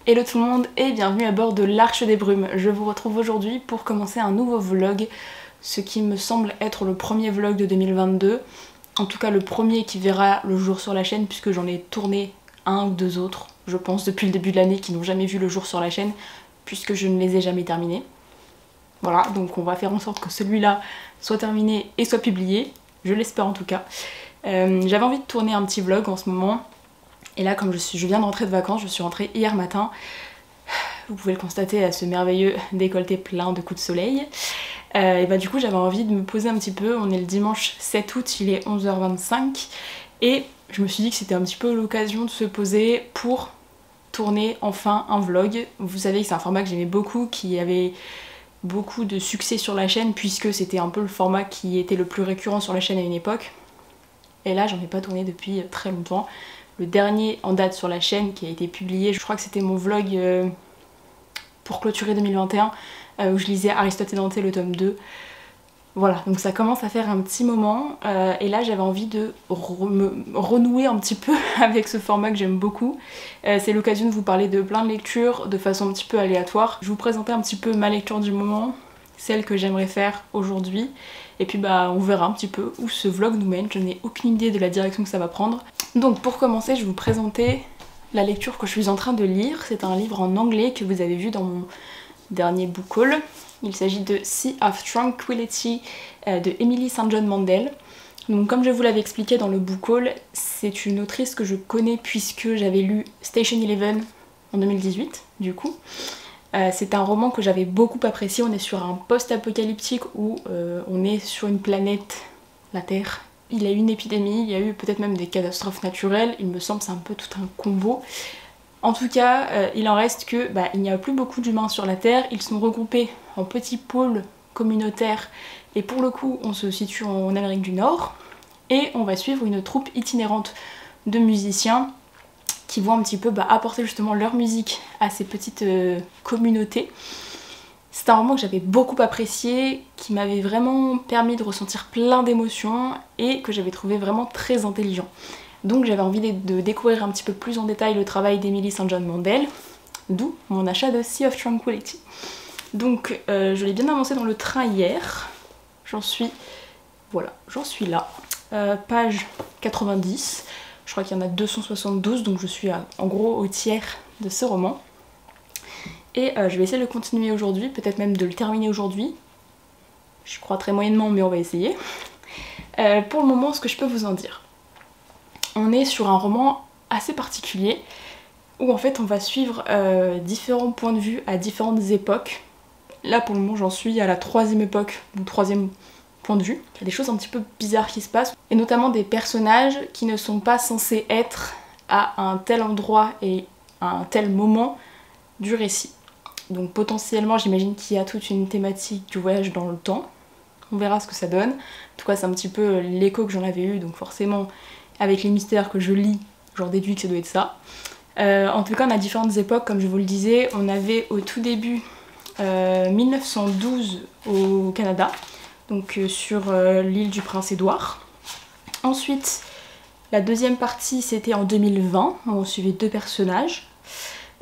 Hello tout le monde et bienvenue à bord de l'Arche des Brumes. Je vous retrouve aujourd'hui pour commencer un nouveau vlog, ce qui me semble être le premier vlog de 2022. En tout cas le premier qui verra le jour sur la chaîne puisque j'en ai tourné un ou deux autres, je pense, depuis le début de l'année qui n'ont jamais vu le jour sur la chaîne puisque je ne les ai jamais terminés. Voilà, donc on va faire en sorte que celui-là soit terminé et soit publié, je l'espère en tout cas. J'avais envie de tourner un petit vlog en ce moment. Et là, comme je viens de rentrer de vacances, je suis rentrée hier matin, vous pouvez le constater à ce merveilleux décolleté plein de coups de soleil. Et bah du coup j'avais envie de me poser un petit peu, on est le dimanche 7 août, il est 11h25, et je me suis dit que c'était un petit peu l'occasion de se poser pour tourner enfin un vlog. Vous savez que c'est un format que j'aimais beaucoup, qui avait beaucoup de succès sur la chaîne, puisque c'était un peu le format qui était le plus récurrent sur la chaîne à une époque. Et là j'en ai pas tourné depuis très longtemps. Le dernier en date sur la chaîne qui a été publié, je crois que c'était mon vlog pour clôturer 2021 où je lisais Aristote et Dante le tome 2. Voilà, donc ça commence à faire un petit moment et là j'avais envie de renouer un petit peu avec ce format que j'aime beaucoup. C'est l'occasion de vous parler de plein de lectures de façon un petit peu aléatoire. Je vais vous présenter un petit peu ma lecture du moment, celle que j'aimerais faire aujourd'hui. Et puis bah on verra un petit peu où ce vlog nous mène, je n'ai aucune idée de la direction que ça va prendre. Donc pour commencer je vais vous présenter la lecture que je suis en train de lire. C'est un livre en anglais que vous avez vu dans mon dernier book haul. Il s'agit de Sea of Tranquility de Emily St. John Mandel. Donc comme je vous l'avais expliqué dans le book haul, c'est une autrice que je connais puisque j'avais lu Station Eleven en 2018 du coup. C'est un roman que j'avais beaucoup apprécié. On est sur un post-apocalyptique où on est sur une planète, la Terre. Il y a eu une épidémie, il y a eu peut-être même des catastrophes naturelles, il me semble que c'est un peu tout un combo. En tout cas, il en reste que il n'y a plus beaucoup d'humains sur la Terre, ils sont regroupés en petits pôles communautaires et pour le coup on se situe en Amérique du Nord et on va suivre une troupe itinérante de musiciens qui vont un petit peu apporter justement leur musique à ces petites communautés. C'est un roman que j'avais beaucoup apprécié, qui m'avait vraiment permis de ressentir plein d'émotions et que j'avais trouvé vraiment très intelligent. Donc j'avais envie de découvrir un petit peu plus en détail le travail d'Emily St. John Mandel, d'où mon achat de Sea of Tranquility. Donc je l'ai bien avancé dans le train hier, j'en suis là, page 90. Je crois qu'il y en a 272, donc je suis en gros au tiers de ce roman. Et je vais essayer de le continuer aujourd'hui, peut-être même de le terminer aujourd'hui. Je crois très moyennement, mais on va essayer. Pour le moment, ce que je peux vous en dire. On est sur un roman assez particulier, où en fait on va suivre différents points de vue à différentes époques. Là pour le moment j'en suis à la troisième époque, ou troisième point de vue. Il y a des choses un petit peu bizarres qui se passent, et notamment des personnages qui ne sont pas censés être à un tel endroit et à un tel moment du récit. Donc potentiellement j'imagine qu'il y a toute une thématique du voyage dans le temps. On verra ce que ça donne. En tout cas c'est un petit peu l'écho que j'en avais eu, donc forcément avec les mystères que je lis, j'en déduis que ça doit être ça. En tout cas on a différentes époques comme je vous le disais. On avait au tout début 1912 au Canada, donc sur l'île du Prince-Édouard. Ensuite, la deuxième partie c'était en 2020, on suivait deux personnages,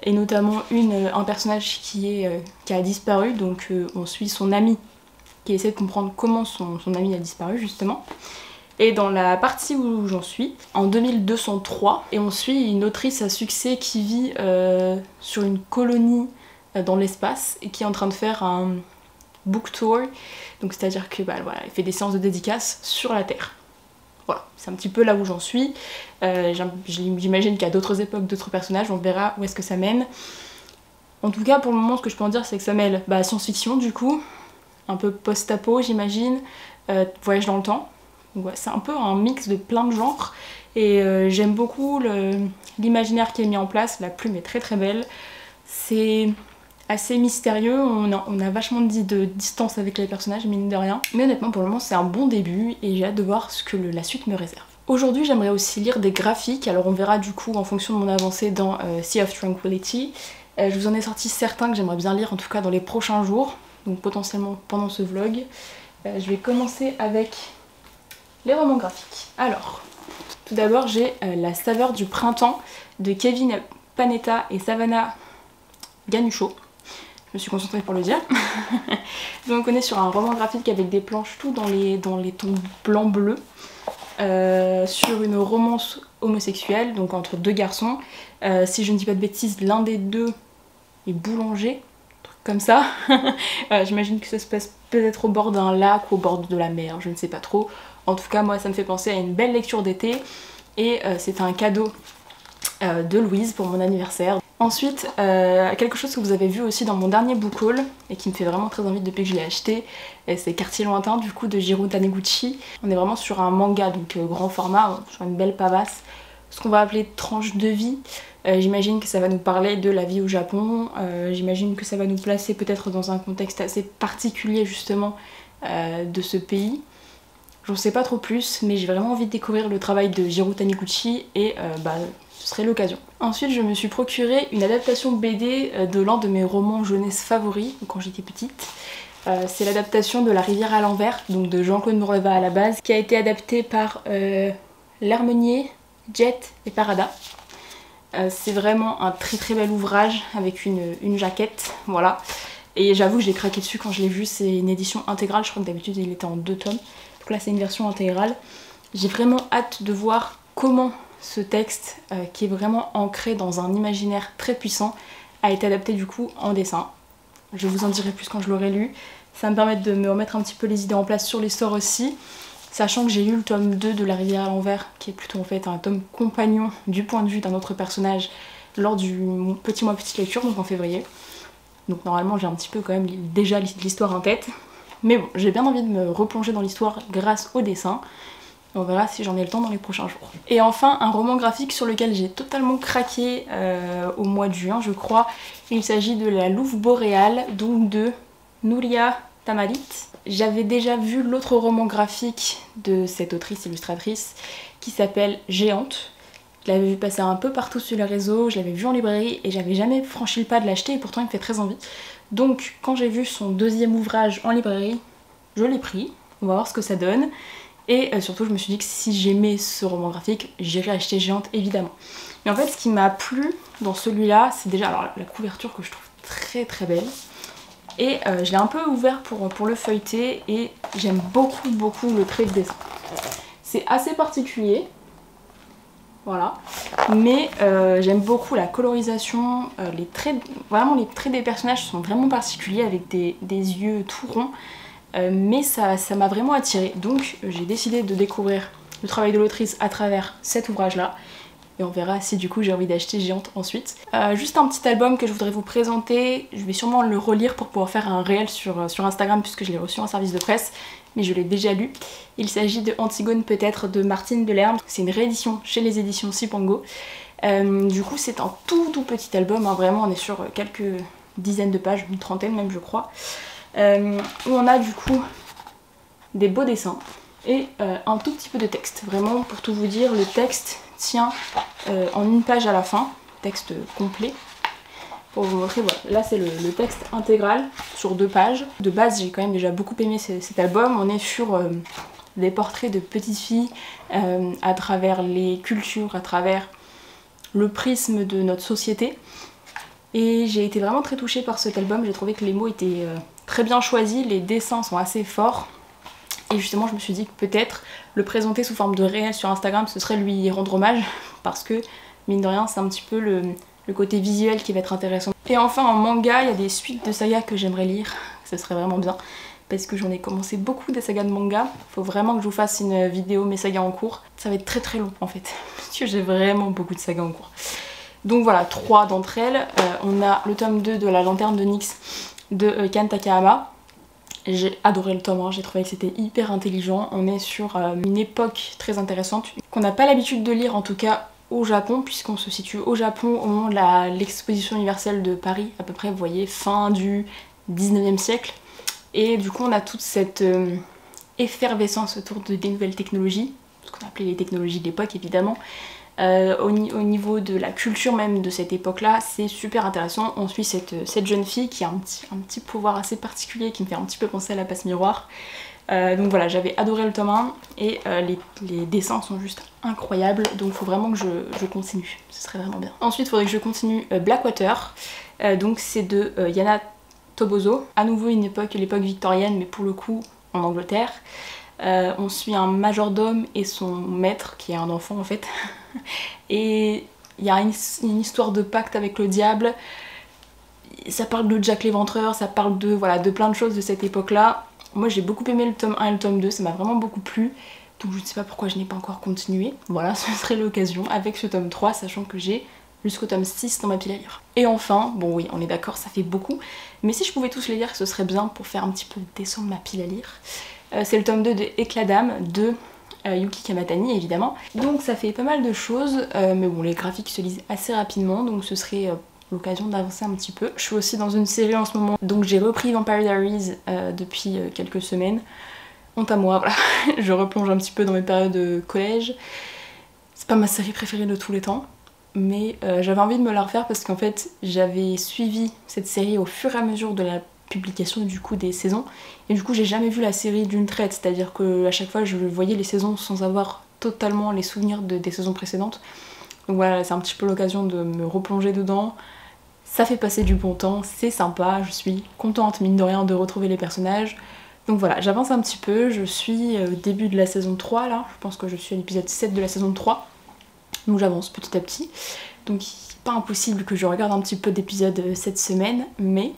et notamment un personnage qui a disparu, donc on suit son ami qui essaie de comprendre comment son ami a disparu justement. Et dans la partie où j'en suis, en 2203, et on suit une autrice à succès qui vit sur une colonie dans l'espace et qui est en train de faire un book tour, donc c'est-à-dire que voilà, elle fait des séances de dédicaces sur la Terre. Voilà, c'est un petit peu là où j'en suis. J'imagine qu'il y a d'autres époques, d'autres personnages, on verra où est-ce que ça mène. En tout cas, pour le moment, ce que je peux en dire, c'est que ça mêle science-fiction du coup, un peu post-apo, j'imagine, voyage dans le temps. Donc, ouais, c'est un peu un mix de plein de genres, et j'aime beaucoup l'imaginaire qui est mis en place. La plume est très très belle. C'est assez mystérieux, on a vachement de distance avec les personnages, mine de rien. Mais honnêtement, pour le moment, c'est un bon début et j'ai hâte de voir ce que la suite me réserve. Aujourd'hui, j'aimerais aussi lire des graphiques, alors on verra du coup en fonction de mon avancée dans Sea of Tranquility. Je vous en ai sorti certains que j'aimerais bien lire, en tout cas dans les prochains jours, donc potentiellement pendant ce vlog. Je vais commencer avec les romans graphiques. Alors, tout d'abord, j'ai La saveur du printemps de Kevin Panetta et Savannah Ganuchot. Je me suis concentrée pour le dire. Donc on est sur un roman graphique avec des planches tout dans les tons blanc-bleu. Sur une romance homosexuelle, donc entre deux garçons. Si je ne dis pas de bêtises, l'un des deux est boulanger, un truc comme ça. J'imagine que ça se passe peut-être au bord d'un lac ou au bord de la mer, je ne sais pas trop. En tout cas, moi ça me fait penser à une belle lecture d'été et c'est un cadeau de Louise pour mon anniversaire. Ensuite, quelque chose que vous avez vu aussi dans mon dernier book haul et qui me fait vraiment très envie depuis que je l'ai acheté, c'est Quartier Lointain du coup de Jiro Taniguchi. On est vraiment sur un manga, donc grand format, sur une belle pavasse, ce qu'on va appeler tranche de vie. J'imagine que ça va nous parler de la vie au Japon, j'imagine que ça va nous placer peut-être dans un contexte assez particulier justement de ce pays. J'en sais pas trop plus, mais j'ai vraiment envie de découvrir le travail de Jiro Taniguchi et ce serait l'occasion. Ensuite, je me suis procuré une adaptation BD de l'un de mes romans jeunesse favoris, quand j'étais petite. C'est l'adaptation de La rivière à l'envers, donc de Jean-Claude Morleva à la base, qui a été adapté par L'Harmonier, Jet et Parada. C'est vraiment un très très bel ouvrage avec une jaquette, voilà. Et j'avoue que j'ai craqué dessus quand je l'ai vu, c'est une édition intégrale, je crois que d'habitude il était en 2 tomes. Donc là c'est une version intégrale. J'ai vraiment hâte de voir comment ce texte, qui est vraiment ancré dans un imaginaire très puissant, a été adapté du coup en dessin. Je vous en dirai plus quand je l'aurai lu. Ça va me permettre de me remettre un petit peu les idées en place sur l'histoire aussi. Sachant que j'ai lu le tome 2 de La rivière à l'envers, qui est plutôt en fait un tome compagnon du point de vue d'un autre personnage lors du petit mois petite lecture, donc en février. Donc normalement j'ai un petit peu quand même déjà l'histoire en tête. Mais bon, j'ai bien envie de me replonger dans l'histoire grâce au dessin. On verra si j'en ai le temps dans les prochains jours. Et enfin, un roman graphique sur lequel j'ai totalement craqué au mois de juin, je crois. Il s'agit de La Louve boréale, donc de Nouria Tamarit. J'avais déjà vu l'autre roman graphique de cette autrice illustratrice qui s'appelle Géante. Je l'avais vu passer un peu partout sur les réseaux, je l'avais vu en librairie et j'avais jamais franchi le pas de l'acheter et pourtant il me fait très envie. Donc quand j'ai vu son deuxième ouvrage en librairie, je l'ai pris, on va voir ce que ça donne. Et surtout je me suis dit que si j'aimais ce roman graphique, j'irais acheter Géante évidemment. Mais en fait ce qui m'a plu dans celui-là, c'est déjà alors, la couverture que je trouve très très belle. Et je l'ai un peu ouvert pour le feuilleter et j'aime beaucoup le trait de dessin. C'est assez particulier, voilà, mais j'aime beaucoup la colorisation, les traits, vraiment les traits des personnages sont vraiment particuliers avec des yeux tout ronds. Mais ça m'a vraiment attirée, donc j'ai décidé de découvrir le travail de l'autrice à travers cet ouvrage là et on verra si du coup j'ai envie d'acheter Géante ensuite. Juste un petit album que je voudrais vous présenter, je vais sûrement le relire pour pouvoir faire un réel sur Instagram puisque je l'ai reçu en service de presse, mais je l'ai déjà lu. Il s'agit de Antigone peut-être de Martine Delerme, c'est une réédition chez les éditions Sipango. Du coup c'est un tout petit album, hein, vraiment on est sur quelques dizaines de pages, une trentaine même je crois. Où on a du coup des beaux dessins et un tout petit peu de texte. Vraiment pour tout vous dire, le texte tient en une page à la fin, texte complet. Pour vous montrer, voilà, là c'est le texte intégral sur 2 pages. De base j'ai quand même déjà beaucoup aimé cet album, on est sur des portraits de petites filles à travers les cultures, à travers le prisme de notre société. Et j'ai été vraiment très touchée par cet album, j'ai trouvé que les mots étaient très bien choisis, les dessins sont assez forts. Et justement je me suis dit que peut-être le présenter sous forme de réel sur Instagram ce serait lui rendre hommage. Parce que mine de rien c'est un petit peu le côté visuel qui va être intéressant. Et enfin en manga il y a des suites de sagas que j'aimerais lire, ce serait vraiment bien. Parce que j'en ai commencé beaucoup des sagas de manga, faut vraiment que je vous fasse une vidéo mes sagas en cours. Ça va être très long en fait, parce que j'ai vraiment beaucoup de sagas en cours. Donc voilà, 3 d'entre elles. On a le tome 2 de La Lanterne de Nyx de Kan Takahama. J'ai adoré le tome 1, j'ai trouvé que c'était hyper intelligent. On est sur une époque très intéressante qu'on n'a pas l'habitude de lire en tout cas au Japon, puisqu'on se situe au Japon au moment de l'exposition universelle de Paris, à peu près, vous voyez, fin du 19e siècle. Et du coup on a toute cette effervescence autour des nouvelles technologies, ce qu'on appelait les technologies de l'époque évidemment. Au niveau de la culture même de cette époque-là, c'est super intéressant. On suit cette jeune fille qui a un petit pouvoir assez particulier qui me fait un petit peu penser à la passe miroir. Donc voilà, j'avais adoré le tome 1 et les dessins sont juste incroyables, donc il faut vraiment que je continue, ce serait vraiment bien. Ensuite il faudrait que je continue Blackwater. Donc c'est de Yana Toboso. À nouveau l'époque victorienne, mais pour le coup en Angleterre. On suit un majordome et son maître, qui est un enfant en fait. Et il y a une histoire de pacte avec le diable. Ça parle de Jack l'Éventreur, ça parle de, voilà, de plein de choses de cette époque-là. Moi j'ai beaucoup aimé le tome 1 et le tome 2, ça m'a vraiment beaucoup plu. Donc je ne sais pas pourquoi je n'ai pas encore continué. Voilà, ce serait l'occasion avec ce tome 3, sachant que j'ai jusqu'au tome 6 dans ma pile à lire. Et enfin, bon oui, on est d'accord, ça fait beaucoup. Mais si je pouvais tous les lire, ce serait bien pour faire un petit peu descendre ma pile à lire. C'est le tome 2 de Éclat d'âme de Yuki Kamatani évidemment. Donc ça fait pas mal de choses, mais bon les graphiques se lisent assez rapidement, donc ce serait l'occasion d'avancer un petit peu. Je suis aussi dans une série en ce moment, donc j'ai repris Vampire Diaries depuis quelques semaines. Honte à moi, voilà, je replonge un petit peu dans mes périodes de collège. C'est pas ma série préférée de tous les temps, mais j'avais envie de me la refaire parce qu'en fait j'avais suivi cette série au fur et à mesure de la publication du coup des saisons, et du coup j'ai jamais vu la série d'une traite, c'est-à-dire que à chaque fois je voyais les saisons sans avoir totalement les souvenirs des saisons précédentes. Donc voilà, c'est un petit peu l'occasion de me replonger dedans. Ça fait passer du bon temps, c'est sympa, je suis contente mine de rien de retrouver les personnages. Donc voilà, j'avance un petit peu, je suis au début de la saison 3 là, je pense que je suis à l'épisode 7 de la saison 3. Donc j'avance petit à petit. Donc il n'est pas impossible que je regarde un petit peu d'épisodes cette semaine, mais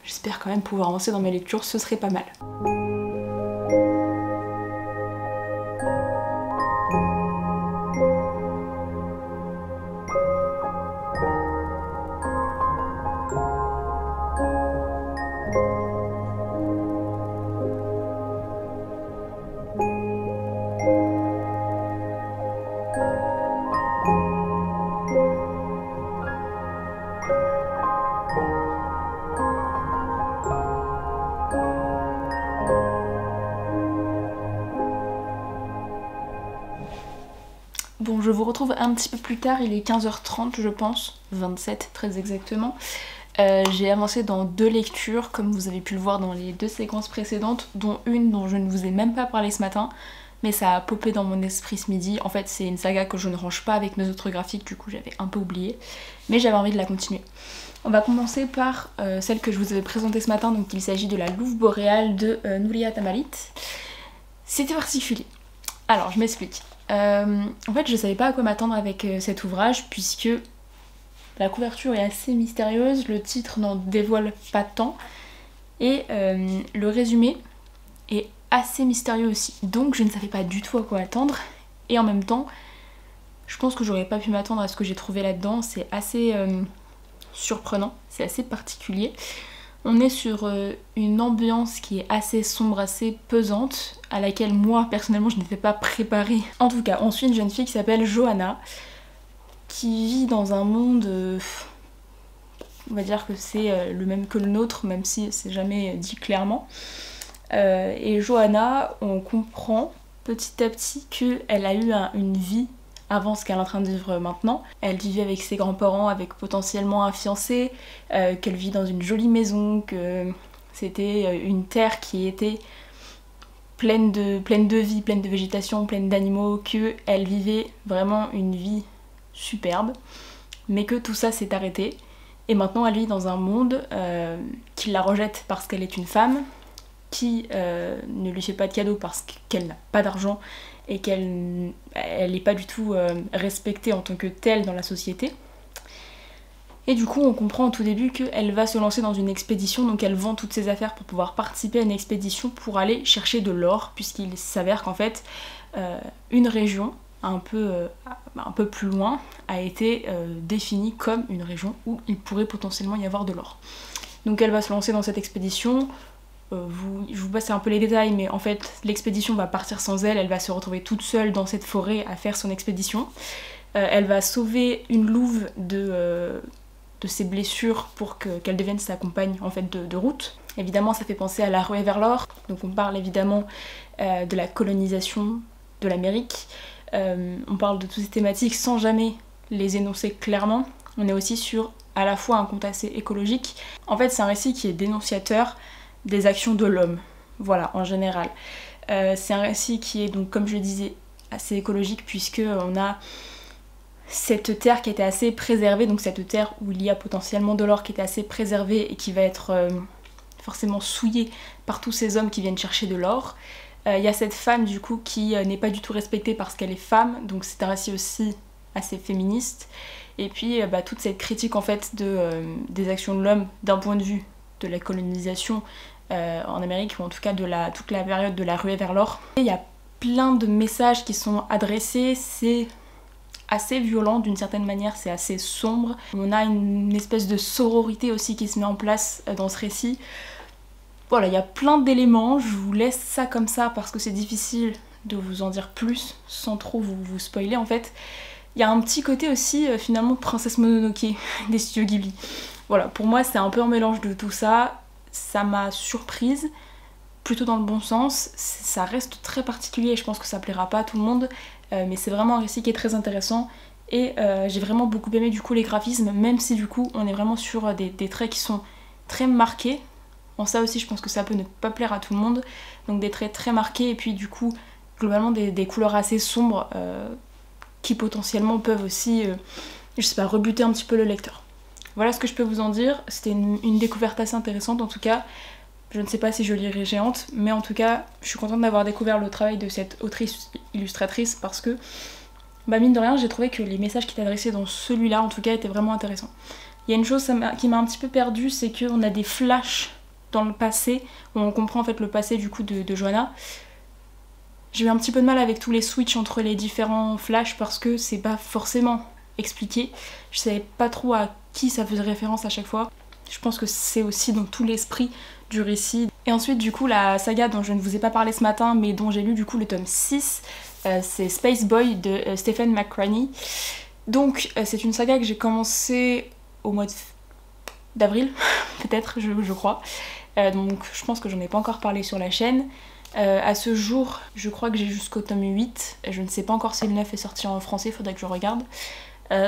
j'espère quand même pouvoir avancer dans mes lectures, ce serait pas mal. Bon, je vous retrouve un petit peu plus tard, il est 15h30 je pense, 27 très exactement. J'ai avancé dans 2 lectures, comme vous avez pu le voir dans les 2 séquences précédentes, dont une dont je ne vous ai même pas parlé ce matin, mais ça a popé dans mon esprit ce midi. En fait c'est une saga que je ne range pas avec mes autres graphiques, du coup j'avais un peu oublié, mais j'avais envie de la continuer. On va commencer par celle que je vous avais présentée ce matin, donc il s'agit de La Louve boréale de Nouria Tamalit. C'était particulier. Alors je m'explique. En fait je savais pas à quoi m'attendre avec cet ouvrage puisque la couverture est assez mystérieuse, le titre n'en dévoile pas tant et le résumé est assez mystérieux aussi. Donc je ne savais pas du tout à quoi attendre et en même temps je pense que j'aurais pas pu m'attendre à ce que j'ai trouvé là-dedans. C'est assez surprenant, c'est assez particulier. On est sur une ambiance qui est assez sombre, assez pesante, à laquelle moi personnellement je n'étais pas préparée. En tout cas, on suit une jeune fille qui s'appelle Johanna, qui vit dans un monde, on va dire que c'est le même que le nôtre, même si c'est jamais dit clairement. Et Johanna, on comprend petit à petit qu'elle a eu une vie avant ce qu'elle est en train de vivre maintenant. Elle vivait avec ses grands-parents, avec potentiellement un fiancé, qu'elle vit dans une jolie maison, que c'était une terre qui était pleine de vie, pleine de végétation, pleine d'animaux, qu'elle vivait vraiment une vie superbe, mais que tout ça s'est arrêté. Et maintenant elle vit dans un monde qui la rejette parce qu'elle est une femme, qui ne lui fait pas de cadeaux parce qu'elle n'a pas d'argent, et qu'elle n'est pas du tout respectée en tant que telle dans la société. Et du coup on comprend au tout début qu'elle va se lancer dans une expédition, donc elle vend toutes ses affaires pour pouvoir participer à une expédition pour aller chercher de l'or, puisqu'il s'avère qu'en fait une région un peu plus loin a été définie comme une région où il pourrait potentiellement y avoir de l'or. Donc elle va se lancer dans cette expédition. Je vous passe un peu les détails, mais en fait l'expédition va partir sans elle, elle va se retrouver toute seule dans cette forêt à faire son expédition. Elle va sauver une louve de ses blessures pour qu'elle devienne sa compagne en fait de route. Évidemment ça fait penser à La Ruée vers l'or, donc on parle évidemment de la colonisation de l'Amérique. On parle de toutes ces thématiques sans jamais les énoncer clairement. On est aussi sur à la fois un conte assez écologique. En fait c'est un récit qui est dénonciateur des actions de l'homme, voilà, en général. C'est un récit qui est donc, comme je le disais, assez écologique puisque on a cette terre qui était assez préservée, donc cette terre où il y a potentiellement de l'or qui était assez préservée et qui va être forcément souillée par tous ces hommes qui viennent chercher de l'or. Il y a cette femme du coup qui n'est pas du tout respectée parce qu'elle est femme, donc c'est un récit aussi assez féministe. Et puis toute cette critique en fait des actions de l'homme d'un point de vue de la colonisation en Amérique, ou en tout cas de toute la période de la ruée vers l'or. Il y a plein de messages qui sont adressés, c'est assez violent d'une certaine manière, c'est assez sombre. On a une espèce de sororité aussi qui se met en place dans ce récit. Voilà, il y a plein d'éléments, je vous laisse ça comme ça parce que c'est difficile de vous en dire plus sans trop vous spoiler en fait. Il y a un petit côté aussi finalement Princesse Mononoke des studios Ghibli. Voilà, pour moi c'est un peu un mélange de tout ça, ça m'a surprise, plutôt dans le bon sens, ça reste très particulier et je pense que ça plaira pas à tout le monde, mais c'est vraiment un récit qui est très intéressant et j'ai vraiment beaucoup aimé du coup les graphismes, même si du coup on est vraiment sur des traits qui sont très marqués. Bon, ça aussi je pense que ça peut ne pas plaire à tout le monde, donc des traits très marqués et puis du coup globalement des couleurs assez sombres qui potentiellement peuvent aussi, je sais pas, rebuter un petit peu le lecteur. Voilà ce que je peux vous en dire, c'était une découverte assez intéressante en tout cas. Je ne sais pas si je lirai Géante, mais en tout cas je suis contente d'avoir découvert le travail de cette autrice illustratrice parce que mine de rien j'ai trouvé que les messages qui étaient adressés dans celui-là en tout cas étaient vraiment intéressants. Il y a une chose qui m'a un petit peu perdue, c'est qu'on a des flashs dans le passé, où on comprend en fait le passé du coup de Johanna. J'ai eu un petit peu de mal avec tous les switches entre les différents flashs parce que c'est pas forcément expliqué. Je savais pas trop à qui ça faisait référence à chaque fois. Je pense que c'est aussi dans tout l'esprit du récit. Et ensuite du coup la saga dont je ne vous ai pas parlé ce matin mais dont j'ai lu du coup le tome 6, c'est Space Boy de Stephen McCraney. Donc c'est une saga que j'ai commencé au mois d'avril peut-être je crois. Donc je pense que j'en ai pas encore parlé sur la chaîne. À ce jour, je crois que j'ai jusqu'au tome 8. Je ne sais pas encore si le 9 est sorti en français, il faudrait que je regarde.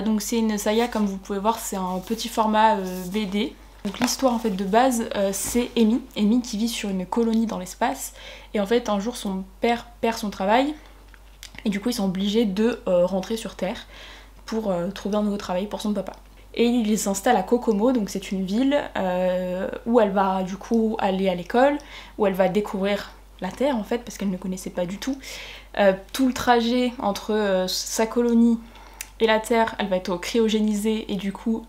Donc c'est une saga, comme vous pouvez voir, c'est un petit format BD. Donc l'histoire en fait de base, c'est Amy qui vit sur une colonie dans l'espace. Et en fait un jour son père perd son travail. Et du coup ils sont obligés de rentrer sur Terre pour trouver un nouveau travail pour son papa. Et il s'installe à Kokomo, donc c'est une ville où elle va du coup aller à l'école, où elle va découvrir la Terre en fait, parce qu'elle ne connaissait pas du tout. Tout le trajet entre sa colonie et la Terre, elle va être cryogénisée et du coup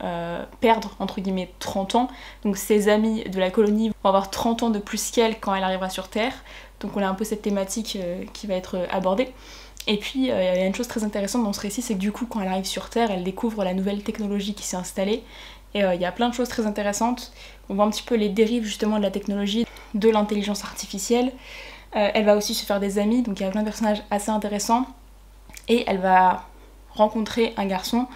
perdre entre guillemets 30 ans. Donc ses amis de la colonie vont avoir 30 ans de plus qu'elle quand elle arrivera sur Terre. Donc on a un peu cette thématique qui va être abordée. Et puis il y a une chose très intéressante dans ce récit, c'est que du coup quand elle arrive sur Terre, elle découvre la nouvelle technologie qui s'est installée. Et il y a plein de choses très intéressantes. On voit un petit peu les dérives justement de la technologie, de l'intelligence artificielle. Elle va aussi se faire des amis, donc il y a plein de personnages assez intéressants. Et elle va rencontrer un garçon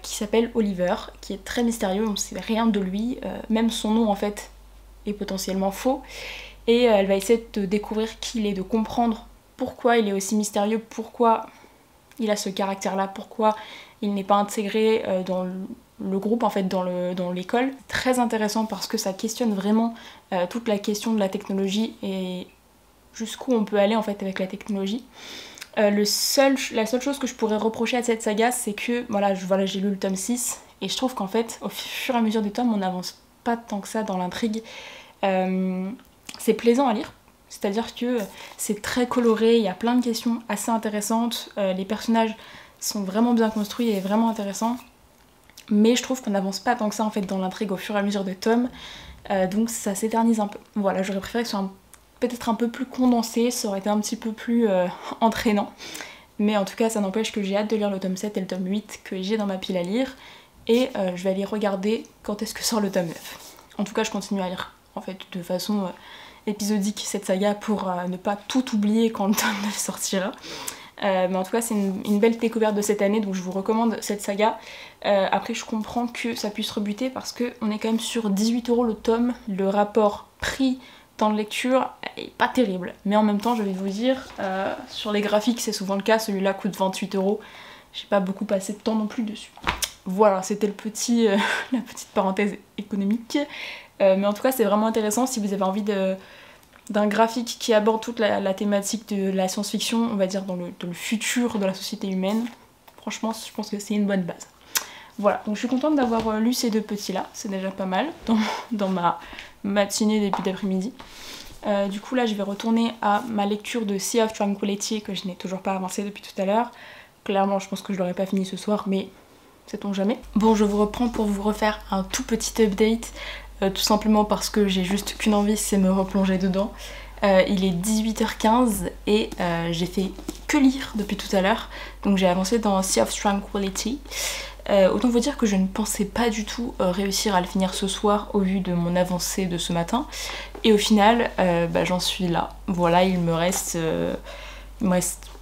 qui s'appelle Oliver, qui est très mystérieux, on ne sait rien de lui. Même son nom en fait est potentiellement faux. Et elle va essayer de découvrir qui il est, de comprendre pourquoi il est aussi mystérieux, pourquoi il a ce caractère-là, pourquoi il n'est pas intégré dans le groupe, en fait, dans l'école. Très intéressant parce que ça questionne vraiment toute la question de la technologie et jusqu'où on peut aller en fait avec la technologie. La seule chose que je pourrais reprocher à cette saga, c'est que voilà, j'ai lu le tome 6 et je trouve qu'en fait, au fur et à mesure des tomes, on n'avance pas tant que ça dans l'intrigue. C'est plaisant à lire. C'est-à-dire que c'est très coloré, il y a plein de questions assez intéressantes, les personnages sont vraiment bien construits et vraiment intéressants, mais je trouve qu'on n'avance pas tant que ça en fait dans l'intrigue au fur et à mesure des tomes, donc ça s'éternise un peu. Voilà, j'aurais préféré que ce soit peut-être un peu plus condensé, ça aurait été un petit peu plus entraînant, mais en tout cas ça n'empêche que j'ai hâte de lire le tome 7 et le tome 8 que j'ai dans ma pile à lire, et je vais aller regarder quand est-ce que sort le tome 9. En tout cas je continue à lire en fait de façon épisodique cette saga pour ne pas tout oublier quand le tome 9 sortira. Mais en tout cas c'est une belle découverte de cette année, donc je vous recommande cette saga. Après je comprends que ça puisse rebuter parce qu'on est quand même sur 18 € le tome, le rapport prix temps de lecture est pas terrible, mais en même temps je vais vous dire, sur les graphiques c'est souvent le cas, celui-là coûte 28 €, j'ai pas beaucoup passé de temps non plus dessus. Voilà, c'était la petite parenthèse économique. Mais en tout cas c'est vraiment intéressant si vous avez envie d'un graphique qui aborde toute la thématique de la science-fiction, on va dire dans le futur de la société humaine. franchement je pense que c'est une bonne base. Voilà, donc je suis contente d'avoir lu ces 2 petits-là, c'est déjà pas mal dans ma matinée début d'après-midi. Du coup là je vais retourner à ma lecture de Sea of Tranquility que je n'ai toujours pas avancé depuis tout à l'heure. Clairement je pense que je l'aurai pas fini ce soir, mais sait-on jamais. Bon, je vous reprends pour vous refaire un tout petit update, tout simplement parce que j'ai juste qu'une envie, c'est me replonger dedans. Il est 18h15 et j'ai fait que lire depuis tout à l'heure, donc j'ai avancé dans Sea of Tranquility. Autant vous dire que je ne pensais pas du tout réussir à le finir ce soir au vu de mon avancée de ce matin, et au final j'en suis là. Voilà, il me reste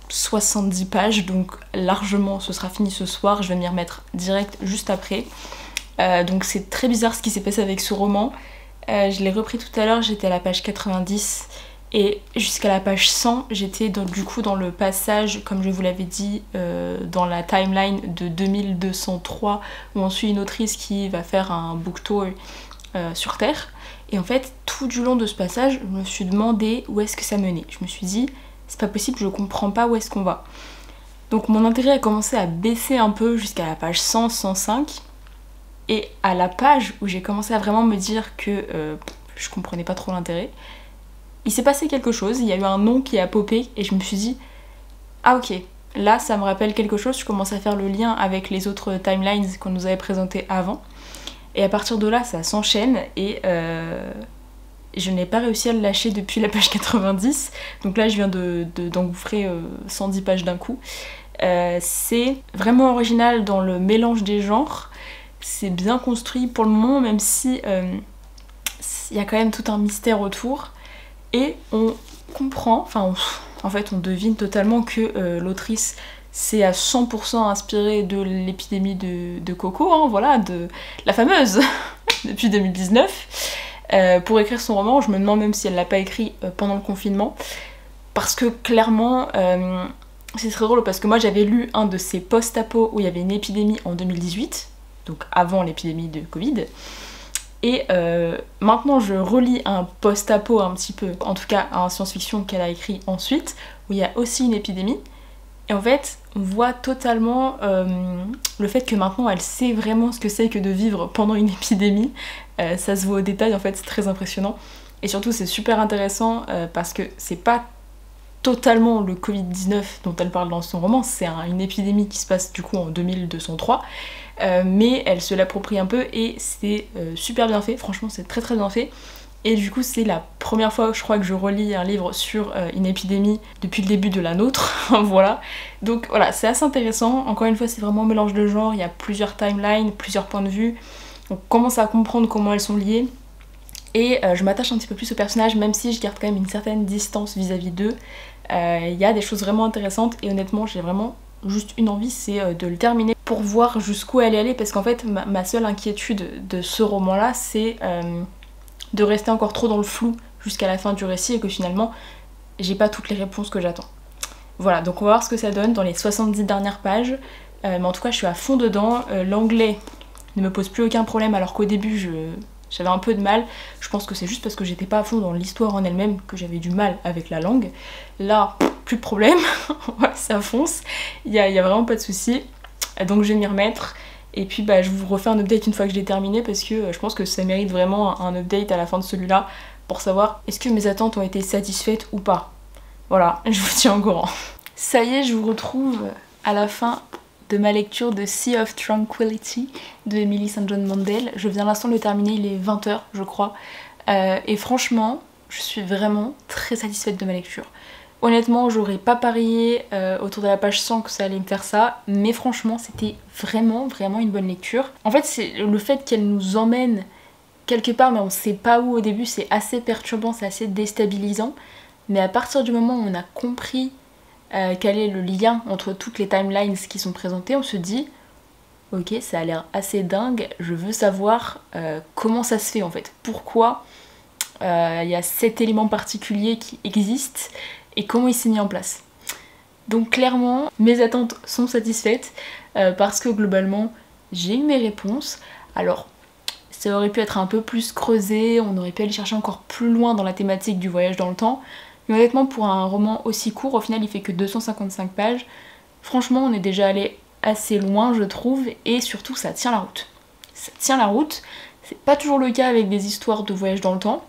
70 pages, donc largement ce sera fini ce soir, je vais m'y remettre direct juste après. Donc c'est très bizarre ce qui s'est passé avec ce roman. Je l'ai repris tout à l'heure, j'étais à la page 90 et jusqu'à la page 100 j'étais du coup dans le passage, comme je vous l'avais dit, dans la timeline de 2203 où on suit une autrice qui va faire un book tour sur Terre. Et en fait tout du long de ce passage je me suis demandé où est-ce que ça menait. Je me suis dit c'est pas possible, je comprends pas où est-ce qu'on va. Donc mon intérêt a commencé à baisser un peu jusqu'à la page 100, 105. Et à la page où j'ai commencé à vraiment me dire que je comprenais pas trop l'intérêt, il s'est passé quelque chose, il y a eu un nom qui a popé et je me suis dit ah ok, là ça me rappelle quelque chose, je commence à faire le lien avec les autres timelines qu'on nous avait présentées avant. Et à partir de là ça s'enchaîne et je n'ai pas réussi à le lâcher depuis la page 90, donc là je viens d'engouffrer 110 pages d'un coup. C'est vraiment original dans le mélange des genres, c'est bien construit pour le moment, même si il y a quand même tout un mystère autour, et on comprend, en fait on devine totalement que l'autrice s'est à 100% inspirée de l'épidémie de Coco, hein, voilà, de la fameuse depuis 2019. Pour écrire son roman, je me demande même si elle l'a pas écrit pendant le confinement, parce que clairement c'est très drôle parce que moi j'avais lu un de ces post-apo où il y avait une épidémie en 2018, donc avant l'épidémie de Covid, et maintenant je relis un post-apo un petit peu, en tout cas un science-fiction qu'elle a écrit ensuite, où il y a aussi une épidémie, et en fait on voit totalement le fait que maintenant elle sait vraiment ce que c'est que de vivre pendant une épidémie. Ça se voit au détail, en fait c'est très impressionnant, et surtout c'est super intéressant parce que c'est pas totalement le Covid-19 dont elle parle dans son roman, c'est une épidémie qui se passe du coup en 2203, mais elle se l'approprie un peu et c'est super bien fait, franchement c'est très très bien fait. Et du coup c'est la première fois je crois que je relis un livre sur une épidémie depuis le début de la nôtre, voilà. Donc voilà, c'est assez intéressant, encore une fois c'est vraiment un mélange de genres, il y a plusieurs timelines, plusieurs points de vue, on commence à comprendre comment elles sont liées. Et je m'attache un petit peu plus aux personnages, même si je garde quand même une certaine distance vis-à-vis d'eux. Il y a des choses vraiment intéressantes et honnêtement j'ai vraiment juste une envie, c'est de le terminer pour voir jusqu'où elle est allée, parce qu'en fait ma seule inquiétude de ce roman là c'est de rester encore trop dans le flou jusqu'à la fin du récit et que finalement j'ai pas toutes les réponses que j'attends. Voilà, donc on va voir ce que ça donne dans les 70 dernières pages, mais en tout cas je suis à fond dedans. L'anglais ne me pose plus aucun problème alors qu'au début j'avais un peu de mal. Je pense que c'est juste parce que j'étais pas à fond dans l'histoire en elle-même que j'avais du mal avec la langue. Là, plus de problème, ça fonce, il y a vraiment pas de souci. Donc je vais m'y remettre. Et puis je vous refais un update une fois que je l'ai terminé, parce que je pense que ça mérite vraiment un update à la fin de celui-là pour savoir est-ce que mes attentes ont été satisfaites ou pas. Voilà, je vous tiens au courant. Ça y est, je vous retrouve à la fin de ma lecture de Sea of Tranquility de Emily St. John Mandel. Je viens l'instant de le terminer, il est 20h je crois. Et franchement, je suis vraiment très satisfaite de ma lecture. Honnêtement, j'aurais pas parié autour de la page 100 que ça allait me faire ça, mais franchement, c'était vraiment une bonne lecture. En fait, c'est le fait qu'elle nous emmène quelque part, mais on sait pas où au début, c'est assez perturbant, c'est assez déstabilisant. Mais à partir du moment où on a compris quel est le lien entre toutes les timelines qui sont présentées, on se dit ok, ça a l'air assez dingue, je veux savoir comment ça se fait en fait, pourquoi il y a cet élément particulier qui existe et comment il s'est mis en place. Donc clairement mes attentes sont satisfaites parce que globalement j'ai eu mes réponses. Alors ça aurait pu être un peu plus creusé, on aurait pu aller chercher encore plus loin dans la thématique du voyage dans le temps, mais honnêtement pour un roman aussi court, au final il fait que 255 pages, franchement on est déjà allé assez loin je trouve, et surtout ça tient la route. Ça tient la route, c'est pas toujours le cas avec des histoires de voyage dans le temps,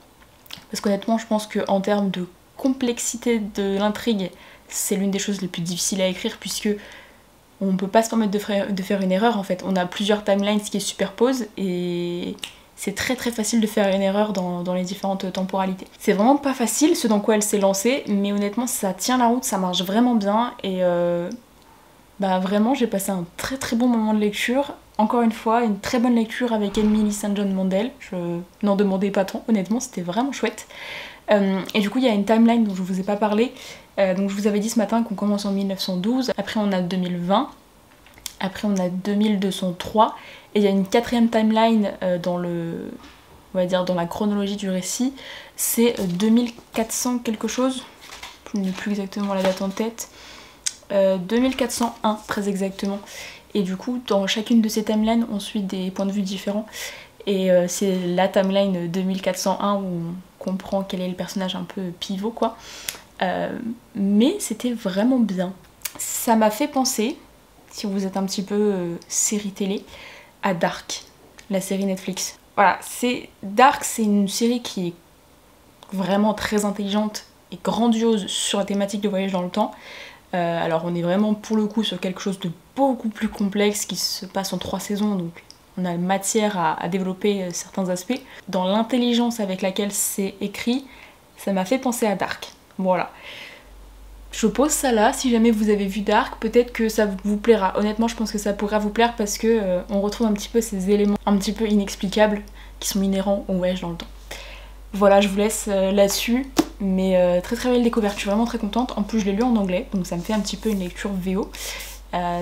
parce qu'honnêtement je pense qu'en termes de complexité de l'intrigue, c'est l'une des choses les plus difficiles à écrire, puisque on peut pas se permettre de faire une erreur en fait. On a plusieurs timelines qui se superposent et c'est très facile de faire une erreur dans les différentes temporalités. C'est vraiment pas facile ce dans quoi elle s'est lancée, mais honnêtement ça tient la route, ça marche vraiment bien et vraiment j'ai passé un très bon moment de lecture. Encore une fois, une très bonne lecture avec Emily St. John Mandel, je n'en demandais pas tant, honnêtement c'était vraiment chouette. Et du coup il y a une timeline dont je vous ai pas parlé, donc je vous avais dit ce matin qu'on commence en 1912, après on a 2020, après on a 2203, et il y a une quatrième timeline dans dans la chronologie du récit, c'est 2400 quelque chose, je n'ai plus exactement la date en tête, 2401 très exactement, et du coup dans chacune de ces timelines on suit des points de vue différents, et c'est la timeline 2401 où on comprend quel est le personnage un peu pivot quoi, mais c'était vraiment bien. Ça m'a fait penser, si vous êtes un petit peu série télé, à Dark, la série Netflix. Voilà, Dark, c'est une série qui est vraiment très intelligente et grandiose sur la thématique de voyage dans le temps. Alors on est vraiment pour le coup sur quelque chose de beaucoup plus complexe qui se passe en 3 saisons, donc on a matière à développer certains aspects. Dans l'intelligence avec laquelle c'est écrit, ça m'a fait penser à Dark. Voilà. Je pose ça là, si jamais vous avez vu Dark, peut-être que ça vous plaira. Honnêtement, je pense que ça pourra vous plaire parce que on retrouve un petit peu ces éléments un petit peu inexplicables qui sont inhérents au voyage dans le temps. Voilà, je vous laisse là-dessus, mais très belle découverte, je suis vraiment très contente. En plus, je l'ai lu en anglais, donc ça me fait un petit peu une lecture VO.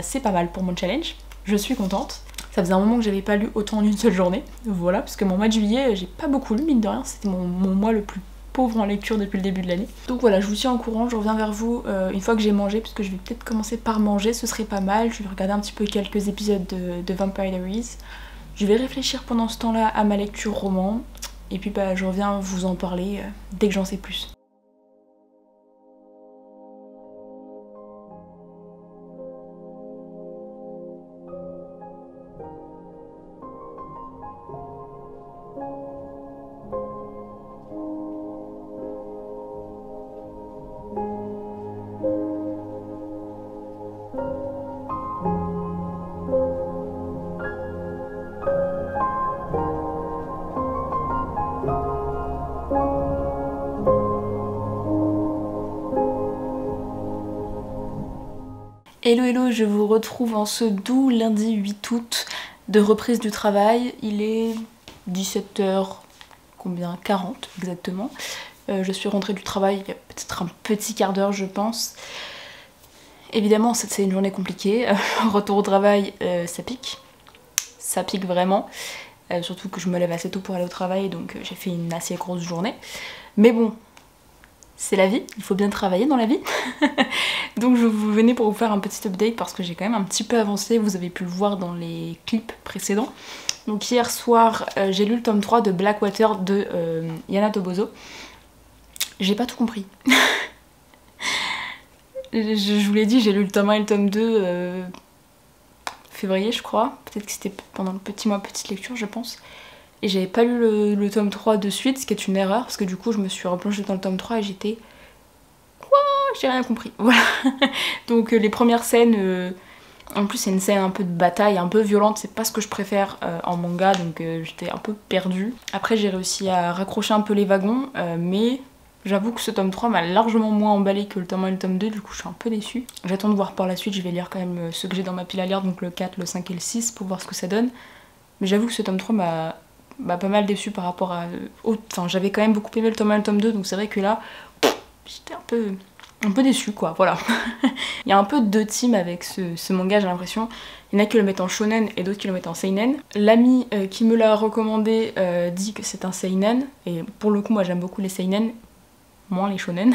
C'est pas mal pour mon challenge, je suis contente. Ça faisait un moment que j'avais pas lu autant en une seule journée, voilà, parce que mon mois de juillet, j'ai pas beaucoup lu, mine de rien, c'était mon mois le plus pauvre en lecture depuis le début de l'année. Donc voilà, je vous tiens au courant, je reviens vers vous une fois que j'ai mangé, parce que je vais peut-être commencer par manger, ce serait pas mal. Je vais regarder un petit peu quelques épisodes de Vampire Diaries. Je vais réfléchir pendant ce temps-là à ma lecture roman, et puis je reviens vous en parler dès que j'en sais plus. Hello, je vous retrouve en ce doux lundi 8 août de reprise du travail. Il est 17h, 40 exactement. Je suis rentrée du travail il y a peut-être un petit quart d'heure je pense. Évidemment c'est une journée compliquée, retour au travail ça pique vraiment. Surtout que je me lève assez tôt pour aller au travail, donc j'ai fait une assez grosse journée. Mais bon, c'est la vie, il faut bien travailler dans la vie. Donc je vous venais pour vous faire un petit update parce que j'ai quand même un petit peu avancé, vous avez pu le voir dans les clips précédents. Donc hier soir, j'ai lu le tome 3 de Blackwater de Yana Toboso. J'ai pas tout compris. Je vous l'ai dit, j'ai lu le tome 1 et le tome 2 février je crois. Peut-être que c'était pendant le petit mois petite lecture je pense. Et j'avais pas lu le tome 3 de suite, ce qui est une erreur, parce que du coup je me suis replongée dans le tome 3 et j'étais... Quoi ? J'ai rien compris. Voilà. Donc les premières scènes... En plus c'est une scène un peu de bataille, un peu violente, c'est pas ce que je préfère en manga, donc j'étais un peu perdue. Après j'ai réussi à raccrocher un peu les wagons, mais j'avoue que ce tome 3 m'a largement moins emballé que le tome 1 et le tome 2, du coup je suis un peu déçue. J'attends de voir par la suite, je vais lire quand même ceux que j'ai dans ma pile à lire, donc le 4, le 5 et le 6, pour voir ce que ça donne. Mais j'avoue que ce tome 3 m'a pas mal déçue par rapport à... Enfin j'avais quand même beaucoup aimé le tome 1 et le tome 2, donc c'est vrai que là, j'étais un peu déçue quoi, voilà. Il y a un peu deux teams avec ce manga, j'ai l'impression. Il y en a qui le mettent en shonen et d'autres qui le mettent en seinen. L'ami qui me l'a recommandé dit que c'est un seinen, et pour le coup moi j'aime beaucoup les seinen, moins les shonen.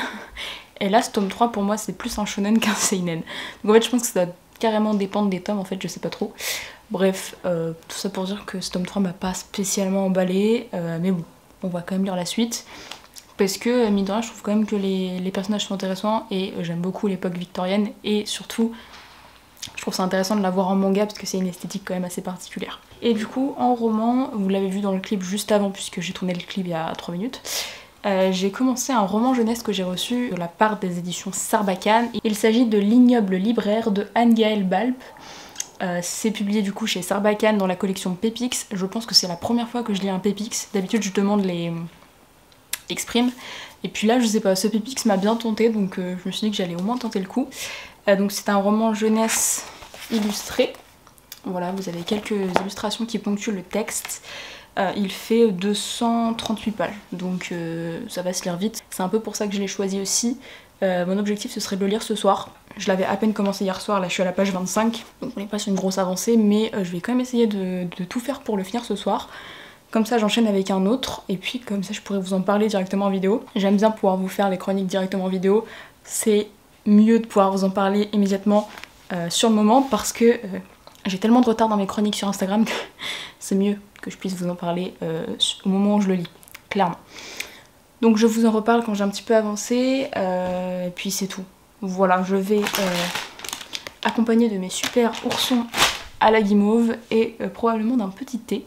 Et là ce tome 3 pour moi c'est plus un shonen qu'un seinen. Donc en fait je pense que ça doit carrément dépendre des tomes en fait, je sais pas trop. Bref, tout ça pour dire que ce tome 3 m'a pas spécialement emballé, mais bon, on va quand même lire la suite. Parce que, mine de rien, je trouve quand même que les personnages sont intéressants et j'aime beaucoup l'époque victorienne et surtout Je trouve ça intéressant de la voir en manga parce que c'est une esthétique quand même assez particulière. Et du coup en roman, vous l'avez vu dans le clip juste avant puisque j'ai tourné le clip il y a 3 minutes, j'ai commencé un roman jeunesse que j'ai reçu de la part des éditions Sarbacane. Il s'agit de L'ignoble libraire de Anne-Gaëlle Balp. C'est publié du coup chez Sarbacane dans la collection Pépix. Je pense que c'est la première fois que je lis un Pépix. D'habitude je demande les Exprime. Et puis là je sais pas, ce Pépix m'a bien tenté donc je me suis dit que j'allais au moins tenter le coup. Donc c'est un roman jeunesse illustré. Voilà, vous avez quelques illustrations qui ponctuent le texte. Il fait 238 pages, donc ça va se lire vite. C'est un peu pour ça que je l'ai choisi aussi. Mon objectif ce serait de le lire ce soir. Je l'avais à peine commencé hier soir, là je suis à la page 25, donc on n'est pas sur une grosse avancée, mais je vais quand même essayer de tout faire pour le finir ce soir. Comme ça j'enchaîne avec un autre, et puis comme ça je pourrais vous en parler directement en vidéo. J'aime bien pouvoir vous faire les chroniques directement en vidéo. C'est mieux de pouvoir vous en parler immédiatement sur le moment, parce que j'ai tellement de retard dans mes chroniques sur Instagram que c'est mieux que je puisse vous en parler au moment où je le lis, clairement. Donc je vous en reparle quand j'ai un petit peu avancé, et puis c'est tout. Voilà, je vais accompagner de mes super oursons à la guimauve et probablement d'un petit thé,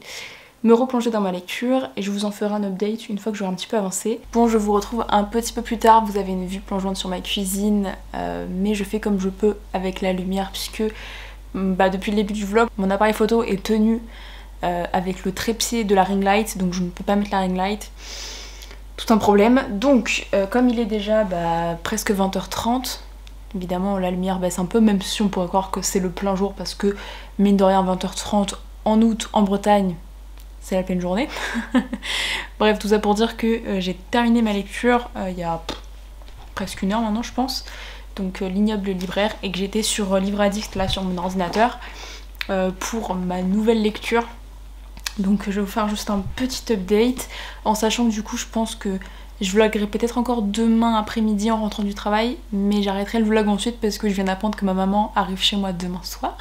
me replonger dans ma lecture et je vous en ferai un update une fois que j'aurai un petit peu avancé. Bon, je vous retrouve un petit peu plus tard, vous avez une vue plongeante sur ma cuisine, mais je fais comme je peux avec la lumière puisque depuis le début du vlog, mon appareil photo est tenu avec le trépied de la ring light, donc je ne peux pas mettre la ring light. Tout un problème. Donc comme il est déjà presque 20h30, évidemment la lumière baisse un peu, même si on pourrait croire que c'est le plein jour parce que mine de rien 20h30 en août en Bretagne c'est la pleine journée. Bref, tout ça pour dire que j'ai terminé ma lecture il y a presque 1 heure maintenant je pense, donc L'ignoble libraire, et que j'étais sur Livre Addict là sur mon ordinateur pour ma nouvelle lecture. Donc je vais vous faire juste un petit update, en sachant que du coup je pense que je vloggerai peut-être encore demain après-midi en rentrant du travail, mais j'arrêterai le vlog ensuite parce que je viens d'apprendre que ma maman arrive chez moi demain soir.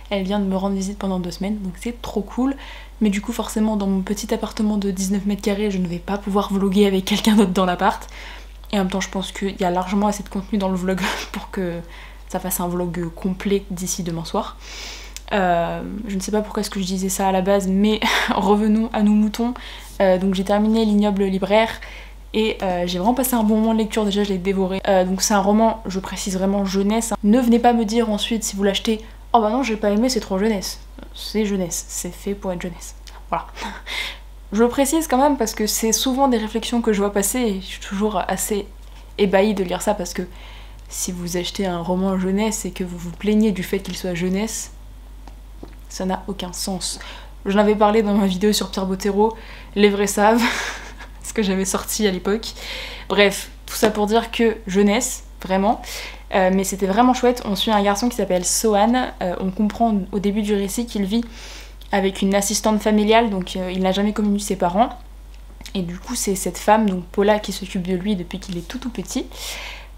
Elle vient de me rendre visite pendant 2 semaines, donc c'est trop cool. Mais du coup forcément dans mon petit appartement de 19 mètres carrés, je ne vais pas pouvoir vlogger avec quelqu'un d'autre dans l'appart. Et en même temps je pense qu'il y a largement assez de contenu dans le vlog pour que ça fasse un vlog complet d'ici demain soir. Je ne sais pas pourquoi est-ce que je disais ça à la base, mais revenons à nos moutons. Donc j'ai terminé L'ignoble libraire et j'ai vraiment passé un bon moment de lecture, déjà je l'ai dévoré. Donc c'est un roman, je précise vraiment jeunesse. Ne venez pas me dire ensuite si vous l'achetez, oh bah non j'ai pas aimé, c'est trop jeunesse. C'est jeunesse, c'est fait pour être jeunesse. Voilà. Je le précise quand même parce que c'est souvent des réflexions que je vois passer et je suis toujours assez ébahie de lire ça, parce que si vous achetez un roman jeunesse et que vous vous plaignez du fait qu'il soit jeunesse, ça n'a aucun sens. J'en avais parlé dans ma vidéo sur Pierre Bottero, les vrais savent, ce que j'avais sorti à l'époque. Bref, tout ça pour dire que jeunesse, vraiment. Mais c'était vraiment chouette. On suit un garçon qui s'appelle Sohan. On comprend au début du récit qu'il vit avec une assistante familiale, donc il n'a jamais connu ses parents. Et du coup c'est cette femme, donc Paula, qui s'occupe de lui depuis qu'il est tout petit.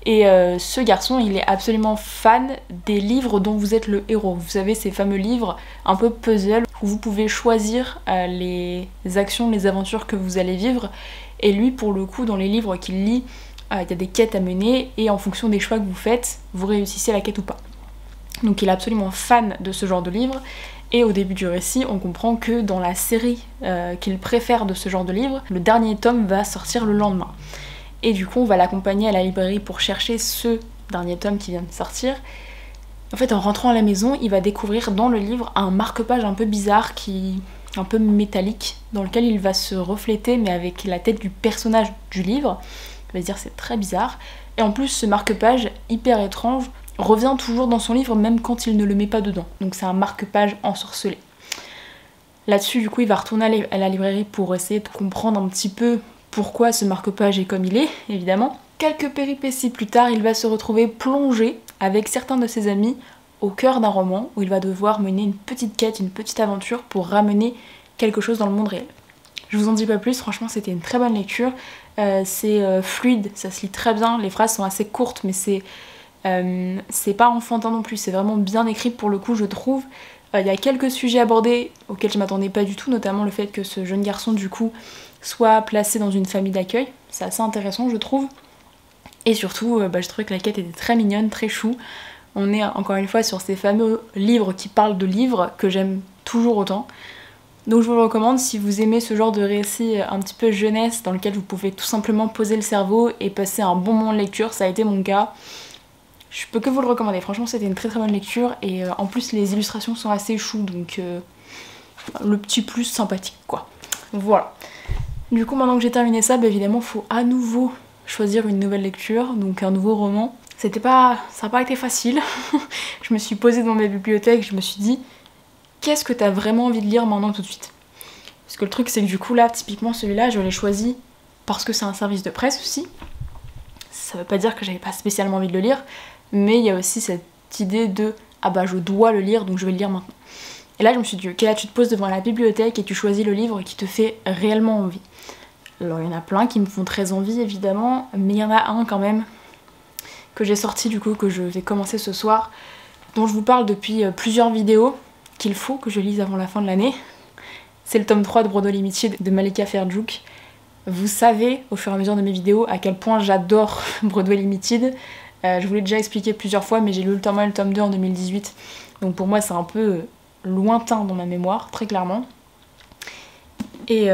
Et ce garçon, il est absolument fan des livres dont vous êtes le héros. Vous savez, ces fameux livres un peu puzzle où vous pouvez choisir les actions, les aventures que vous allez vivre. Et lui, pour le coup, dans les livres qu'il lit, il y a des quêtes à mener et en fonction des choix que vous faites, vous réussissez la quête ou pas. Donc il est absolument fan de ce genre de livres. Et au début du récit, on comprend que dans la série qu'il préfère de ce genre de livres, le dernier tome va sortir le lendemain. Et du coup on va l'accompagner à la librairie pour chercher ce dernier tome qui vient de sortir. En fait en rentrant à la maison, il va découvrir dans le livre un marque-page un peu bizarre, un peu métallique, dans lequel il va se refléter mais avec la tête du personnage du livre. Il va se dire c'est très bizarre. Et en plus ce marque-page hyper étrange revient toujours dans son livre même quand il ne le met pas dedans. Donc c'est un marque-page ensorcelé. Là-dessus du coup il va retourner à la librairie pour essayer de comprendre un petit peu pourquoi ce marque-page est comme il est, évidemment. Quelques péripéties plus tard, il va se retrouver plongé avec certains de ses amis au cœur d'un roman où il va devoir mener une petite quête, une petite aventure pour ramener quelque chose dans le monde réel. Je vous en dis pas plus, franchement c'était une très bonne lecture. C'est fluide, ça se lit très bien, les phrases sont assez courtes mais c'est pas enfantin non plus, c'est vraiment bien écrit pour le coup je trouve. Il y a quelques sujets abordés auxquels je m'attendais pas du tout, notamment le fait que ce jeune garçon du coup soit placé dans une famille d'accueil, c'est assez intéressant je trouve. Et surtout, je trouvais que la quête était très mignonne, très chou. On est encore une fois sur ces fameux livres qui parlent de livres que j'aime toujours autant. Donc je vous le recommande si vous aimez ce genre de récit un petit peu jeunesse dans lequel vous pouvez tout simplement poser le cerveau et passer un bon moment de lecture, ça a été mon cas. Je peux que vous le recommander, franchement c'était une très très bonne lecture et en plus les illustrations sont assez choues donc le petit plus sympathique quoi. Voilà. Du coup maintenant que j'ai terminé ça, bah, évidemment il faut à nouveau choisir une nouvelle lecture, donc un nouveau roman. Ça n'a pas été facile. Je me suis posée dans ma bibliothèque, je me suis dit qu'est-ce que t'as vraiment envie de lire maintenant tout de suite? Parce que le truc c'est que du coup là, typiquement celui-là, je l'ai choisi parce que c'est un service de presse aussi. Ça veut pas dire que j'avais pas spécialement envie de le lire, mais il y a aussi cette idée de ah bah je dois le lire donc je vais le lire maintenant. Et là je me suis dit ok là tu te poses devant la bibliothèque et tu choisis le livre qui te fait réellement envie. Alors il y en a plein qui me font très envie évidemment, mais il y en a un quand même que j'ai sorti du coup, que je vais commencer ce soir, dont je vous parle depuis plusieurs vidéos, qu'il faut que je lise avant la fin de l'année. C'est le tome 3 de Broadway Limited de Malika Ferjuk. Vous savez au fur et à mesure de mes vidéos à quel point j'adore Broadway Limited. Je vous l'ai déjà expliqué plusieurs fois mais j'ai lu le tome 1 et le tome 2 en 2018. Donc pour moi c'est un peu lointain dans ma mémoire, très clairement. Et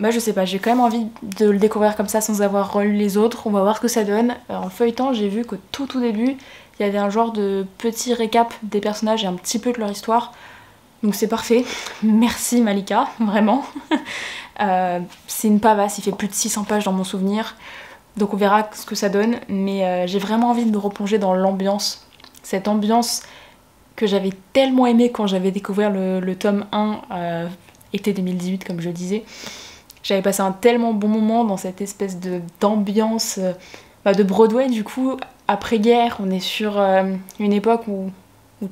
bah je sais pas, j'ai quand même envie de le découvrir comme ça sans avoir relu les autres. On va voir ce que ça donne. En feuilletant j'ai vu qu'au tout début il y avait un genre de petit récap des personnages et un petit peu de leur histoire. Donc c'est parfait. Merci Malika, vraiment. C'est une pavasse, il fait plus de 600 pages dans mon souvenir. Donc on verra ce que ça donne. Mais j'ai vraiment envie de me replonger dans l'ambiance. Cette ambiance que j'avais tellement aimée quand j'avais découvert le tome 1 été 2018 comme je le disais. J'avais passé un tellement bon moment dans cette espèce d'ambiance de Broadway du coup. Après-guerre, on est sur une époque où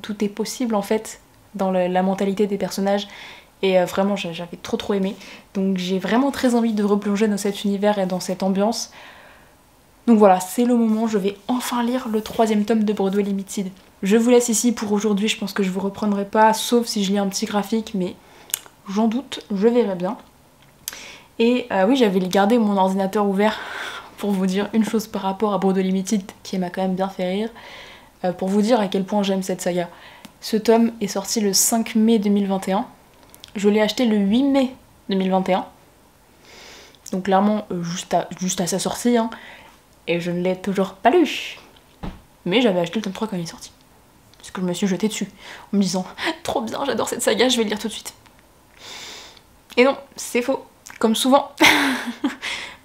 tout est possible en fait dans la mentalité des personnages et vraiment j'avais trop aimé. Donc j'ai vraiment très envie de replonger dans cet univers et dans cette ambiance. Donc voilà, c'est le moment, je vais enfin lire le 3e tome de Broadway Limited. Je vous laisse ici pour aujourd'hui, je pense que je vous reprendrai pas, sauf si je lis un petit graphique, mais j'en doute, je verrai bien. Et oui, j'avais gardé mon ordinateur ouvert pour vous dire une chose par rapport à Broadway Limited qui m'a quand même bien fait rire, pour vous dire à quel point j'aime cette saga. Ce tome est sorti le 5 mai 2021, je l'ai acheté le 8 mai 2021, donc clairement juste à sa sortie, hein, et je ne l'ai toujours pas lu. Mais j'avais acheté le tome 3 quand il est sorti, parce que je me suis jetée dessus, en me disant « Trop bien, j'adore cette saga, je vais le lire tout de suite ». Et non, c'est faux, comme souvent.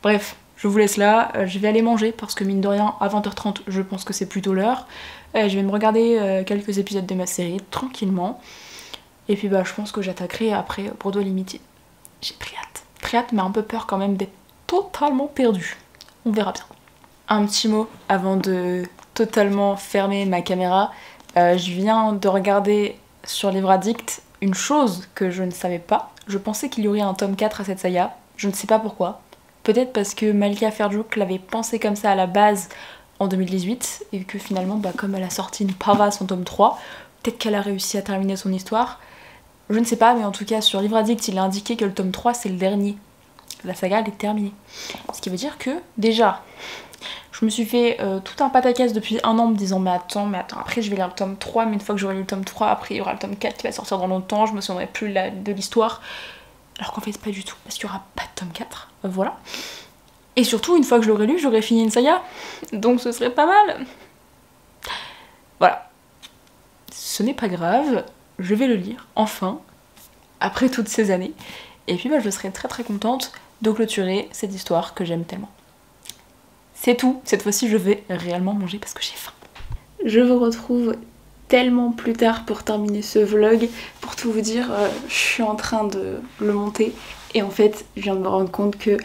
Bref. Je vous laisse là, je vais aller manger parce que mine de rien, à 20h30, je pense que c'est plutôt l'heure. Je vais me regarder quelques épisodes de ma série, tranquillement. Et puis bah je pense que j'attaquerai après Broadway Limited. J'ai très hâte, mais un peu peur quand même d'être totalement perdue. On verra bien. Un petit mot avant de totalement fermer ma caméra. Je viens de regarder sur Livre Addict une chose que je ne savais pas. Je pensais qu'il y aurait un tome 4 à cette saga, je ne sais pas pourquoi. Peut-être parce que Malika Ferjuk l'avait pensé comme ça à la base en 2018 et que finalement, bah, comme elle a sorti une pavasse en tome 3, peut-être qu'elle a réussi à terminer son histoire. Je ne sais pas, mais en tout cas sur Livre Addict, il a indiqué que le tome 3 c'est le dernier. La saga elle est terminée. Ce qui veut dire que déjà, je me suis fait tout un pataquès depuis un an en me disant mais attends, après je vais lire le tome 3, mais une fois que j'aurai lu le tome 3, après il y aura le tome 4 qui va sortir dans longtemps, je me souviendrai plus de l'histoire. Alors qu'en fait pas du tout, parce qu'il n'y aura pas de tome 4, voilà. Et surtout, une fois que je l'aurai lu, j'aurai fini une saga, donc ce serait pas mal. Voilà. Ce n'est pas grave, je vais le lire, enfin, après toutes ces années. Et puis bah, je serai très contente de clôturer cette histoire que j'aime tellement. C'est tout, cette fois-ci je vais réellement manger parce que j'ai faim. Je vous retrouve tellement plus tard pour terminer ce vlog. Pour tout vous dire, je suis en train de le monter et en fait je viens de me rendre compte que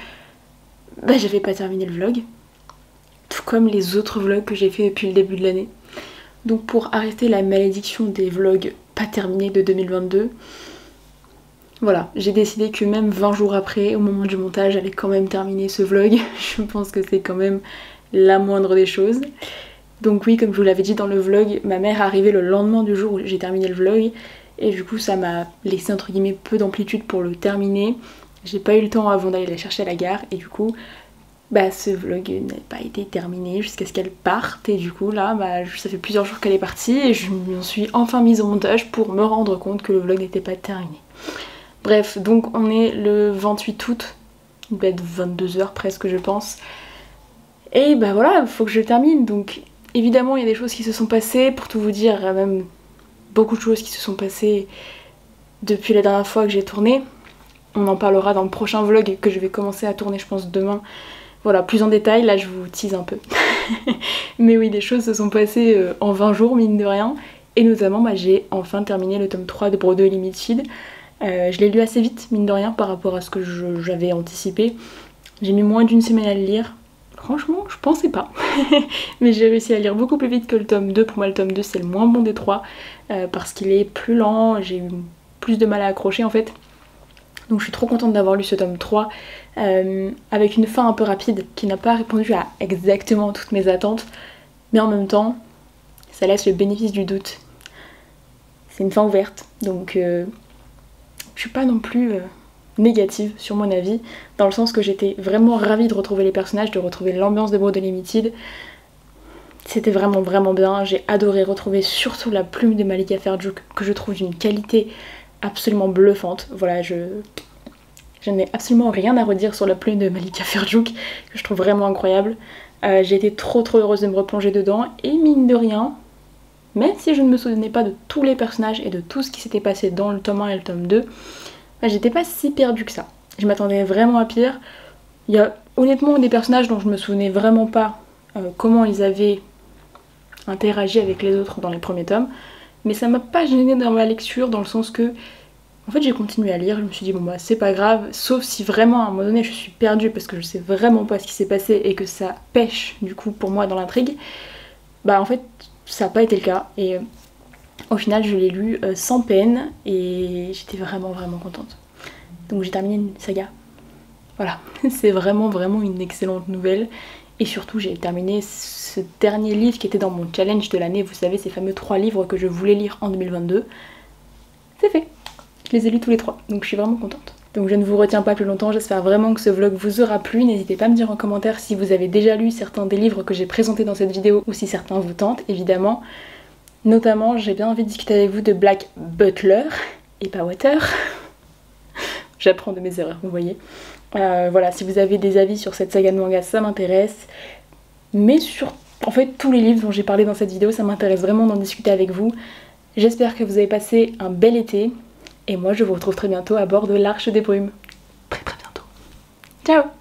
bah, j'avais pas terminé le vlog, tout comme les autres vlogs que j'ai fait depuis le début de l'année. Donc pour arrêter la malédiction des vlogs pas terminés de 2022, voilà, j'ai décidé que même 20 jours après, au moment du montage, j'allais quand même terminer ce vlog. Je pense que c'est quand même la moindre des choses. Donc oui, comme je vous l'avais dit dans le vlog, ma mère est arrivée le lendemain du jour où j'ai terminé le vlog. Et du coup ça m'a laissé entre guillemets peu d'amplitude pour le terminer. J'ai pas eu le temps avant d'aller la chercher à la gare et du coup bah ce vlog n'a pas été terminé jusqu'à ce qu'elle parte, et du coup là bah, ça fait plusieurs jours qu'elle est partie et je m'en suis enfin mise au montage pour me rendre compte que le vlog n'était pas terminé. Bref, donc on est le 28 août, il doit être 22 h presque je pense, et bah voilà, il faut que je termine. Donc évidemment il y a des choses qui se sont passées, pour tout vous dire, même beaucoup de choses qui se sont passées depuis la dernière fois que j'ai tourné. On en parlera dans le prochain vlog que je vais commencer à tourner je pense demain. Voilà, plus en détail, là je vous tease un peu. Mais oui, des choses se sont passées en 20 jours mine de rien. Et notamment bah, j'ai enfin terminé le tome 3 de Bordeaux Limited. Je l'ai lu assez vite mine de rien par rapport à ce que j'avais anticipé. J'ai mis moins d'une semaine à le lire. Franchement, je pensais pas. Mais j'ai réussi à lire beaucoup plus vite que le tome 2. Pour moi le tome 2 c'est le moins bon des trois. Parce qu'il est plus lent, j'ai eu plus de mal à accrocher en fait. Donc je suis trop contente d'avoir lu ce tome 3 avec une fin un peu rapide qui n'a pas répondu à exactement toutes mes attentes, mais en même temps ça laisse le bénéfice du doute. C'est une fin ouverte, donc je suis pas non plus négative sur mon avis, dans le sens que j'étais vraiment ravie de retrouver les personnages, de retrouver l'ambiance de Bordeaux Limited. C'était vraiment bien, j'ai adoré retrouver surtout la plume de Malika Ferjuk que je trouve d'une qualité absolument bluffante. Voilà, je n'ai absolument rien à redire sur la plume de Malika Ferjuk, que je trouve vraiment incroyable. J'ai été trop heureuse de me replonger dedans, et mine de rien, même si je ne me souvenais pas de tous les personnages et de tout ce qui s'était passé dans le tome 1 et le tome 2, bah, j'étais pas si perdue que ça. Je m'attendais vraiment à pire. Il y a honnêtement des personnages dont je me souvenais vraiment pas comment ils avaient interagi avec les autres dans les premiers tomes, mais ça m'a pas gênée dans ma lecture, dans le sens que en fait j'ai continué à lire, je me suis dit bon bah c'est pas grave, sauf si vraiment à un moment donné je suis perdue parce que je sais vraiment pas ce qui s'est passé et que ça pêche du coup pour moi dans l'intrigue, bah en fait ça n'a pas été le cas, et au final je l'ai lu sans peine et j'étais vraiment contente. Donc j'ai terminé une saga, voilà, c'est vraiment une excellente nouvelle. Et surtout j'ai terminé ce dernier livre qui était dans mon challenge de l'année, vous savez ces fameux 3 livres que je voulais lire en 2022. C'est fait, je les ai lus tous les 3, donc je suis vraiment contente. Donc je ne vous retiens pas plus longtemps, j'espère vraiment que ce vlog vous aura plu. N'hésitez pas à me dire en commentaire si vous avez déjà lu certains des livres que j'ai présentés dans cette vidéo ou si certains vous tentent, évidemment. Notamment j'ai bien envie de discuter avec vous de Black Butler et pas Water. J'apprends de mes erreurs, vous voyez. Voilà, si vous avez des avis sur cette saga de manga, ça m'intéresse. Mais sur, en fait, tous les livres dont j'ai parlé dans cette vidéo, ça m'intéresse vraiment d'en discuter avec vous. J'espère que vous avez passé un bel été. Et moi, je vous retrouve très bientôt à bord de l'Arche des Brumes. Très bientôt. Ciao!